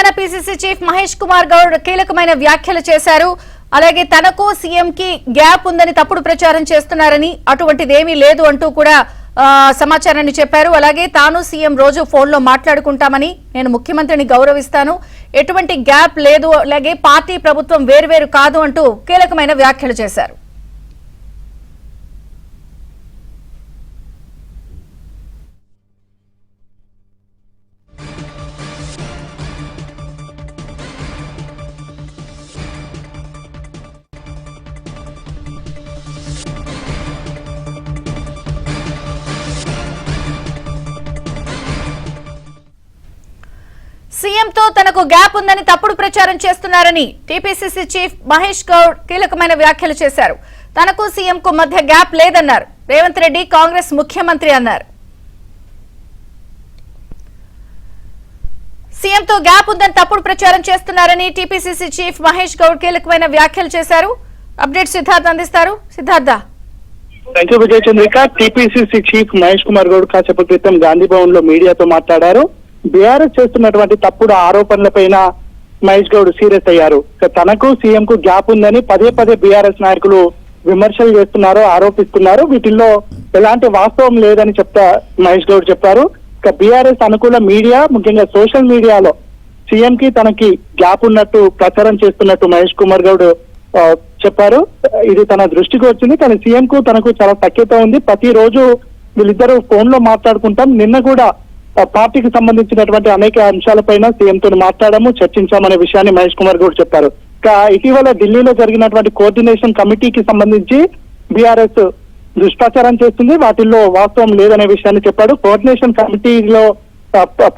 Telangana PCC chief Mahesh Kumar Goud కీలకమైన వ్యాఖ్యలు చేశారు. అలాగే తనకు సీఎం కి గ్యాప్ ఉందని తప్పుడు ప్రచారం చేస్తున్నారని, అటువంటిదేమీ లేదు అంటూ కూడా సమాచారాన్ని చెప్పారు. అలాగే తాను సీఎం రోజు ఫోన్లో మాట్లాడుకుంటామని, నేను ముఖ్యమంత్రిని గౌరవిస్తాను, ఎటువంటి గ్యాప్ లేదు, అలాగే పార్టీ ప్రభుత్వం వేర్వేరు కాదు అంటూ కీలకమైన వ్యాఖ్యలు చేశారు. సీఎంతో తనకు గ్యాప్ ఉందని తప్పుడు ప్రచారం చేస్తున్నారని టీపీసీసీ చీఫ్ మహేష్ గౌడ్ కీలకమైన వ్యాఖ్యలు చేశారు. తనకు సీఎంకు మధ్య గ్యాప్ లేదన్నారు. రేవంత్ రెడ్డి కాంగ్రెస్ ముఖ్యమంత్రి అన్నారు. సీఎంతో గ్యాప్ ఉందని తప్పుడు ప్రచారం చేస్తున్నారని టీపీసీసీ చీఫ్ మహేష్ గౌడ్ కీలకమైన వ్యాఖ్యలు చేశారు. అప్డేట్ సిద్ధార్థ్ అందిస్తారు. Siddhartha. Thank you Vijaya Chandrika. TPCC chief Mahesh Kumar Goud కాసేపటి క్రితం గాంధీ భవన్ లో మీడియాతో మాట్లాడారు. బీఆర్ఎస్ చేస్తున్నటువంటి తప్పుడు ఆరోపణలపైన మహేష్ గౌడ్ సీరియస్ అయ్యారు. తనకు సీఎం కు గ్యాప్ ఉందని పదే పదే బీఆర్ఎస్ నాయకులు విమర్శలు చేస్తున్నారు, ఆరోపిస్తున్నారు. వీటిల్లో ఎలాంటి వాస్తవం లేదని మహేష్ గౌడ్ చెప్పారు. బీఆర్ఎస్ అనుకూల మీడియా, ముఖ్యంగా సోషల్ మీడియాలో సీఎం కి తనకి గ్యాప్ ఉన్నట్టు ప్రచారం చేస్తున్నట్టు మహేష్ కుమార్ గౌడ్ చెప్పారు. ఇది తన దృష్టికి వచ్చింది. కానీ సీఎం కు తనకు చాలా సఖ్యత ఉంది. ప్రతిరోజు వీళ్ళిద్దరూ ఫోన్ లో మాట్లాడుకుంటాం. నిన్న కూడా పార్టీకి సంబంధించినటువంటి అనేక అంశాలపైన సీఎంతో మాట్లాడాము, చర్చించామనే విషయాన్ని మహేష్ కుమార్ గౌడ్ చెప్పారు. ఇటీవల ఢిల్లీలో జరిగినటువంటి కోఆర్డినేషన్ కమిటీకి సంబంధించి బీఆర్ఎస్ దుష్ప్రచారం చేస్తుంది, వాటిల్లో వాస్తవం లేదనే విషయాన్ని చెప్పాడు. కోఆర్డినేషన్ కమిటీలో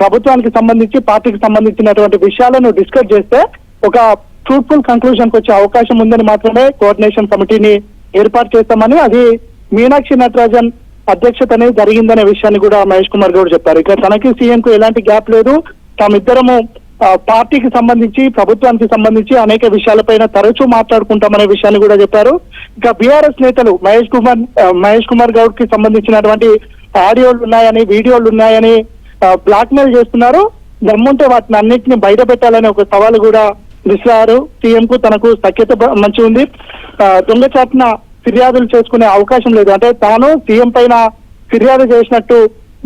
ప్రభుత్వానికి సంబంధించి పార్టీకి సంబంధించినటువంటి విషయాలను డిస్కస్ చేస్తే ఒక ఫ్రూట్ఫుల్ కన్క్లూజన్ కు వచ్చే అవకాశం ఉందని మాత్రమే కోఆర్డినేషన్ కమిటీని ఏర్పాటు చేస్తామని, అది మీనాక్షి నటరాజన్ అధ్యక్షతనే జరిగిందనే విషయాన్ని కూడా మహేష్ కుమార్ గౌడ్ చెప్పారు. ఇక తనకి సీఎం కు ఎలాంటి గ్యాప్ లేదు, తామిద్దరము పార్టీకి సంబంధించి ప్రభుత్వానికి సంబంధించి అనేక విషయాలపైన తరచూ మాట్లాడుకుంటామనే విషయాన్ని కూడా చెప్పారు. ఇక బీఆర్ఎస్ నేతలు మహేష్ కుమార్ గౌడ్ కి సంబంధించినటువంటి ఆడియోలు ఉన్నాయని, వీడియోలు ఉన్నాయని బ్లాక్ మెయిల్ చేస్తున్నారు. దమ్ముంటే వాటిని అన్నింటినీ బయట పెట్టాలని ఒక సవాలు కూడా విసిరారు. సీఎం కు తనకు సఖ్యత మంచి ఉంది, దొంగచాటున ఫిర్యాదులు చేసుకునే అవకాశం లేదు, అంటే తాను సీఎం పైన ఫిర్యాదు చేసినట్టు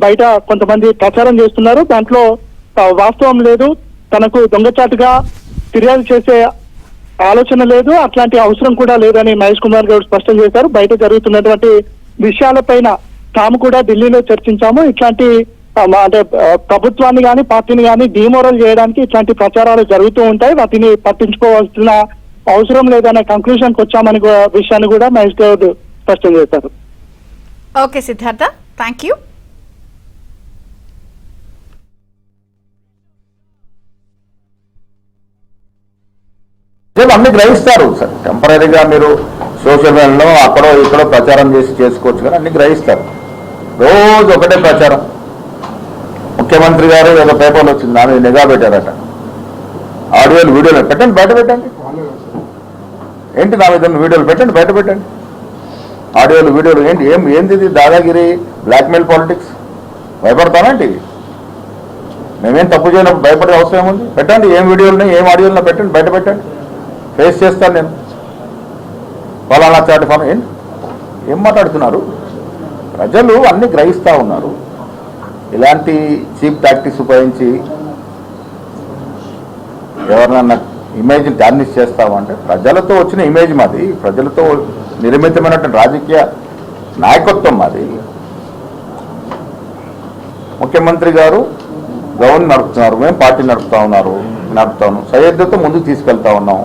బయట కొంతమంది ప్రచారం చేస్తున్నారు. దాంట్లో వాస్తవం లేదు, తనకు దొంగచాటుగా ఫిర్యాదు చేసే ఆలోచన లేదు, అట్లాంటి అవసరం కూడా లేదని మహేష్ కుమార్ గౌడ్ స్పష్టం చేశారు. బయట జరుగుతున్నటువంటి విషయాలపైన తాము కూడా ఢిల్లీలో చర్చించాము. ఇట్లాంటి అంటే ప్రభుత్వాన్ని కానీ పార్టీని కానీ డిమోరల్ చేయడానికి ఇట్లాంటి ప్రచారాలు జరుగుతూ ఉంటాయి, వాటిని పట్టించుకోవాల్సిన అవసరం లేదనే కంక్లూజన్ కి వచ్చామని విషయాన్ని కూడా మహేష్ గౌడ్ స్పష్టం చేశారు. Okay Siddhartha, thank you. అన్ని గ్రహిస్తారు సార్. టెంపరీగా మీరు సోషల్ మీడియాలో అక్కడో ఇక్కడో ప్రచారం చేసుకోవచ్చు, కానీ అన్ని గ్రహిస్తారు. రోజు ఒకటే ప్రచారం. ముఖ్యమంత్రి గారు ఏదో పేపర్లో వచ్చింది, దాని నిఘా పెట్టారట. ఆడియోలు వీడియోలు పెట్టండి, బయట పెట్టండి. ఏంటి నా మీద వీడియోలు పెట్టండి, బయట పెట్టండి. ఆడియోలు వీడియోలు ఏంటి, ఏంది దాదాగిరి, బ్లాక్మెయిల్ పాలిటిక్స్? భయపడతానండి. మేమేం తప్పు చేయనప్పుడు భయపడే అవసరం ఉంది? పెట్టండి, ఏం వీడియోలున్నాయి, ఏం ఆడియోలున్నా పెట్టండి, బయట పెట్టండి. ఫేస్ చేస్తాను నేను. ఫలానా చాటి ఫలం ఏం మాట్లాడుతున్నారు? ప్రజలు అన్ని గ్రహిస్తూ ఉన్నారు. ఇలాంటి చీప్ టాక్టిక్స్ ఉపయోగించి ఎవరినన్నా ఇమేజ్ డామినేట్ చేస్తామంటే, ప్రజలతో వచ్చిన ఇమేజ్ మాది, ప్రజలతో నిర్మితమైనటువంటి రాజకీయ నాయకత్వం మాది. ముఖ్యమంత్రి గారు గవర్నర్ నడుపుతున్నారు, మేము పార్టీ నడుపుతాను, సయ్యద్దుతో ముందుకు తీసుకెళ్తా ఉన్నాం.